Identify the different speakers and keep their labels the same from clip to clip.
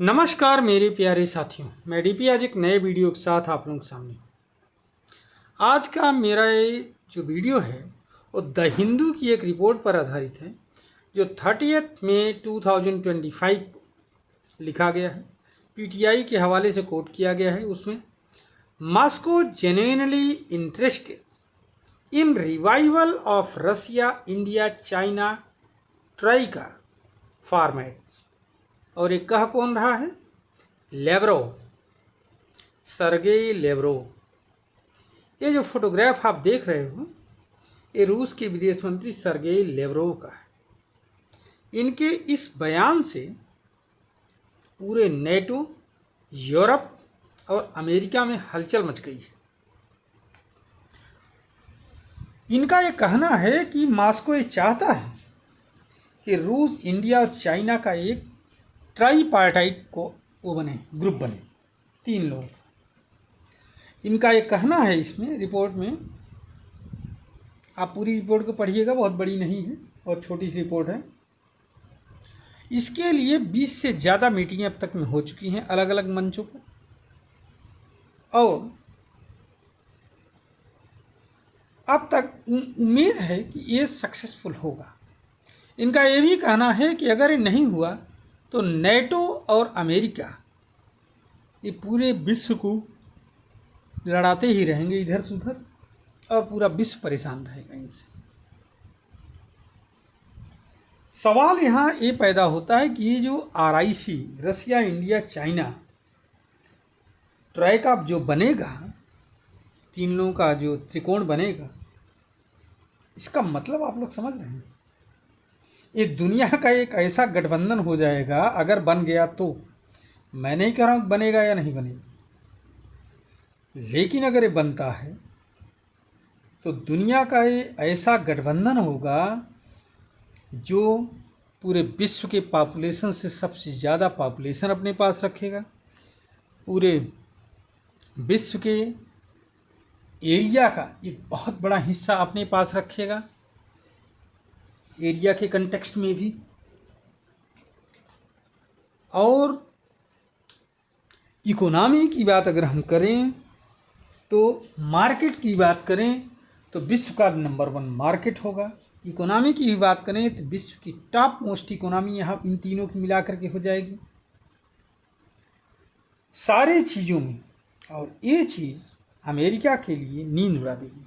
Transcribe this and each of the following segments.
Speaker 1: नमस्कार मेरे प्यारे साथियों, मैं डीपी आज एक नए वीडियो के साथ आप लोगों के सामने। आज का मेरा ये जो वीडियो है वो द हिंदू की एक रिपोर्ट पर आधारित है जो 30 मई 2025 लिखा गया है। पीटीआई के हवाले से कोट किया गया है। उसमें Moscow genuinely interested in revival of Russia India China troika format. और एक कह कौन रहा है? Lavrov, Sergey Lavrov. ये जो फोटोग्राफ आप देख रहे हो ये रूस के विदेश मंत्री सरगेई लेवरोव का है। इनके इस बयान से पूरे नेटो, यूरोप और अमेरिका में हलचल मच गई है। इनका ये कहना है कि मॉस्को ये चाहता है कि रूस, इंडिया और चाइना का एक ट्राईपार्टाइट को वो बने, ग्रुप बने, 3 लोग। इनका ये कहना है इसमें रिपोर्ट में, आप पूरी रिपोर्ट को पढ़िएगा, बहुत बड़ी नहीं है और छोटी सी रिपोर्ट है। इसके लिए 20 से ज़्यादा मीटिंगें अब तक में हो चुकी हैं अलग अलग मंचों पर, और अब तक उम्मीद है कि ये सक्सेसफुल होगा। इनका ये भी कहना है कि अगर ये नहीं हुआ तो नेटो और अमेरिका ये पूरे विश्व को लड़ाते ही रहेंगे इधर से उधर, और पूरा विश्व परेशान रहेगा इनसे। सवाल यहाँ ये पैदा होता है कि ये जो आरआईसी, रसिया इंडिया चाइना ट्राइका जो बनेगा, 3 लोगों का जो त्रिकोण बनेगा, इसका मतलब आप लोग समझ रहे हैं? ये दुनिया का एक ऐसा गठबंधन हो जाएगा अगर बन गया तो। मैं नहीं कह रहा हूँ बनेगा या नहीं बनेगा, लेकिन अगर ये बनता है तो दुनिया का ये ऐसा गठबंधन होगा जो पूरे विश्व के पॉपुलेशन से सबसे ज़्यादा पॉपुलेशन अपने पास रखेगा, पूरे विश्व के एरिया का एक बहुत बड़ा हिस्सा अपने पास रखेगा, एरिया के कंटेक्स्ट में भी। और इकोनॉमी की बात अगर हम करें तो मार्केट की बात करें तो विश्व का नंबर 1 मार्केट होगा। इकोनॉमी की भी बात करें तो विश्व की टॉप मोस्ट इकोनॉमी यहाँ इन तीनों की मिला करके हो जाएगी सारे चीज़ों में। और ये चीज़ अमेरिका के लिए नींद उड़ा देगी।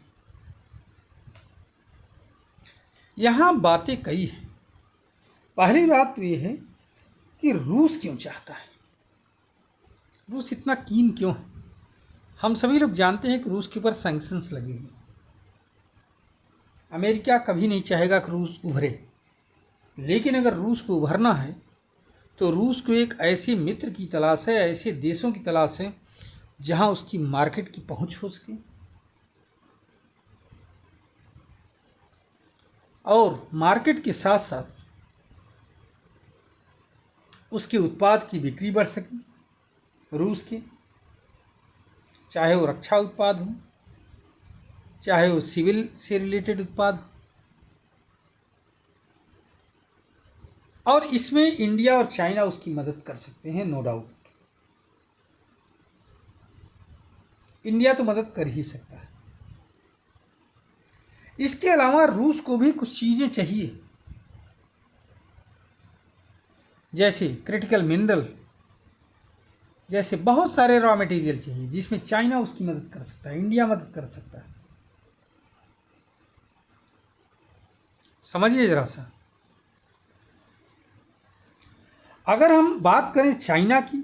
Speaker 1: यहाँ बातें कई हैं। पहली बात तो ये है कि रूस क्यों चाहता है, रूस इतना कीन क्यों है। हम सभी लोग जानते हैं कि रूस के ऊपर सैंक्शंस लगे हुए। अमेरिका कभी नहीं चाहेगा कि रूस उभरे, लेकिन अगर रूस को उभरना है तो रूस को एक ऐसे मित्र की तलाश है, ऐसे देशों की तलाश है जहां उसकी मार्केट की पहुंच हो सके और मार्केट के साथ साथ उसके उत्पाद की बिक्री बढ़ सके। रूस के, चाहे वो रक्षा उत्पाद हो, चाहे वो सिविल से रिलेटेड उत्पाद हो, और इसमें इंडिया और चाइना उसकी मदद कर सकते हैं, नो डाउट। इंडिया तो मदद कर ही सकता है। इसके अलावा रूस को भी कुछ चीज़ें चाहिए, जैसे क्रिटिकल मिनरल, जैसे बहुत सारे रॉ मटेरियल चाहिए जिसमें चाइना उसकी मदद कर सकता है, इंडिया मदद कर सकता है। समझिए जरा सा। अगर हम बात करें चाइना की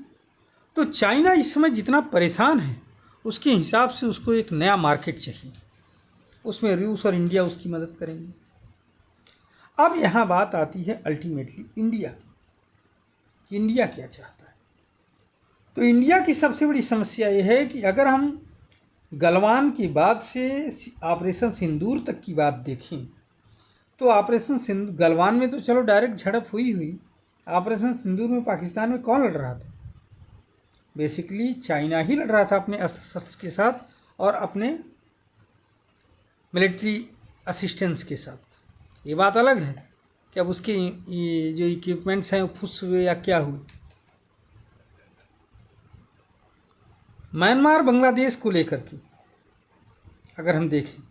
Speaker 1: तो चाइना इस समय जितना परेशान है उसके हिसाब से उसको एक नया मार्केट चाहिए, उसमें रूस और इंडिया उसकी मदद करेंगे। अब यहाँ बात आती है अल्टीमेटली इंडिया की। इंडिया क्या चाहता है? तो इंडिया की सबसे बड़ी समस्या ये है कि अगर हम गलवान के बाद से ऑपरेशन सिंदूर तक की बात देखें तो ऑपरेशन गलवान में तो चलो डायरेक्ट झड़प हुई। ऑपरेशन सिंदूर में पाकिस्तान में कौन लड़ रहा था? बेसिकली चाइना ही लड़ रहा था अपने अस्त्र शस्त्र के साथ और अपने मिलिट्री असिस्टेंस के साथ। ये बात अलग है कि अब उसके ये जो इक्विपमेंट्स हैं वो फुस हुए या क्या हुए। म्यांमार बांग्लादेश को लेकर के अगर हम देखें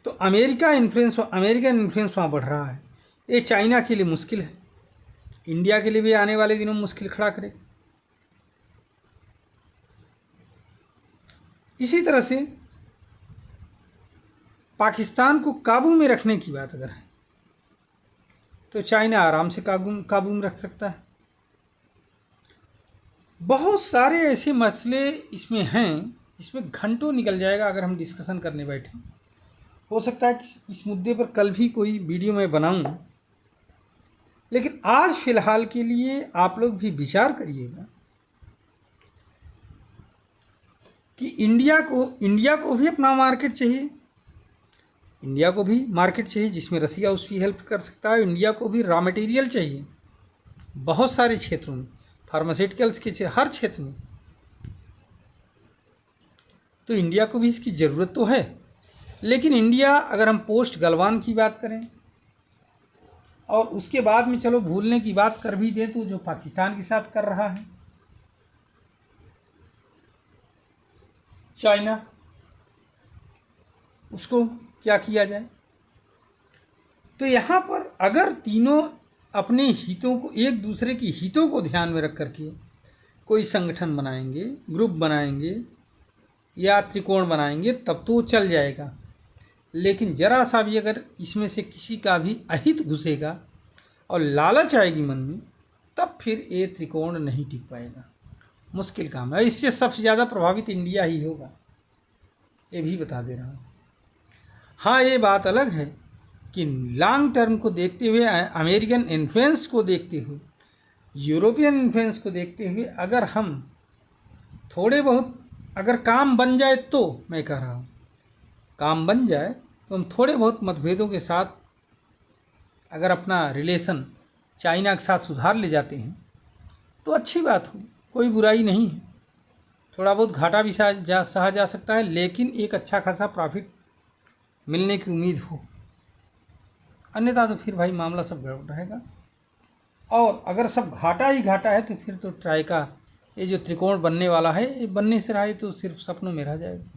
Speaker 1: तो अमेरिकन इन्फ्लुएंस वहाँ बढ़ रहा है। ये चाइना के लिए मुश्किल है, इंडिया के लिए भी आने वाले दिनों में मुश्किल खड़ा करेगा। इसी तरह से पाकिस्तान को काबू में रखने की बात अगर है तो चाइना आराम से काबू में रख सकता है। बहुत सारे ऐसे मसले इसमें हैं, इसमें घंटों निकल जाएगा अगर हम डिस्कशन करने बैठे। हो सकता है कि इस मुद्दे पर कल भी कोई वीडियो मैं बनाऊं, लेकिन आज फिलहाल के लिए आप लोग भी विचार करिएगा कि इंडिया को भी अपना मार्केट चाहिए, इंडिया को भी मार्केट चाहिए जिसमें रसिया उसकी हेल्प कर सकता है। इंडिया को भी रॉ मटेरियल चाहिए बहुत सारे क्षेत्रों में, फार्मास्यूटिकल्स के हर क्षेत्र में, तो इंडिया को भी इसकी ज़रूरत तो है। लेकिन इंडिया अगर हम पोस्ट गलवान की बात करें और उसके बाद में चलो भूलने की बात कर भी दे, तो जो पाकिस्तान के साथ कर रहा है चाइना, उसको क्या किया जाए। तो यहाँ पर अगर तीनों अपने हितों को, एक दूसरे की हितों को ध्यान में रख करके कोई संगठन बनाएंगे, ग्रुप बनाएंगे या त्रिकोण बनाएंगे तब तो चल जाएगा। लेकिन जरा सा भी अगर इसमें से किसी का भी अहित घुसेगा और लालच आएगी मन में, तब फिर ये त्रिकोण नहीं टिक पाएगा, मुश्किल काम है। इससे सबसे ज़्यादा प्रभावित इंडिया ही होगा, ये भी बता दे रहा हूँ। हाँ, ये बात अलग है कि लॉन्ग टर्म को देखते हुए, अमेरिकन इन्फ्लुएंस को देखते हुए, यूरोपियन इन्फ्लुएंस को देखते हुए अगर हम थोड़े बहुत अगर काम बन जाए, तो मैं कह रहा हूँ काम बन जाए तो हम थोड़े बहुत मतभेदों के साथ अगर अपना रिलेशन चाइना के साथ सुधार ले जाते हैं तो अच्छी बात हो, कोई बुराई नहीं है। थोड़ा बहुत घाटा भी सहा जा सकता है, लेकिन एक अच्छा खासा प्रॉफिट मिलने की उम्मीद हो, अन्यथा तो फिर भाई मामला सब गड़बड़ रहेगा। और अगर सब घाटा ही घाटा है तो फिर तो ट्राई का ये जो त्रिकोण बनने वाला है, ये बनने से रहा है तो सिर्फ सपनों में रह जाएगा।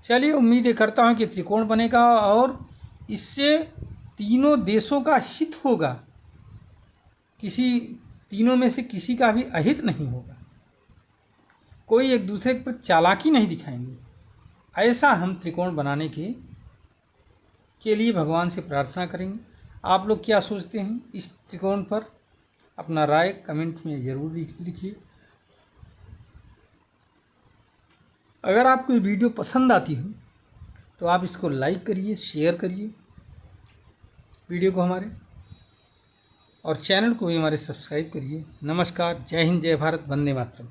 Speaker 1: चलिए, उम्मीद करता हूँ कि त्रिकोण बनेगा और इससे तीनों देशों का हित होगा, किसी तीनों में से किसी का भी अहित नहीं होगा, कोई एक दूसरे पर चालाकी नहीं दिखाएंगे। ऐसा हम त्रिकोण बनाने के लिए भगवान से प्रार्थना करेंगे। आप लोग क्या सोचते हैं इस त्रिकोण पर? अपना राय कमेंट में ज़रूर लिखिए। अगर आपको ये वीडियो पसंद आती हो तो आप इसको लाइक करिए, शेयर करिए वीडियो को हमारे, और चैनल को भी हमारे सब्सक्राइब करिए। नमस्कार, जय हिंद, जय भारत, वंदे मातरम।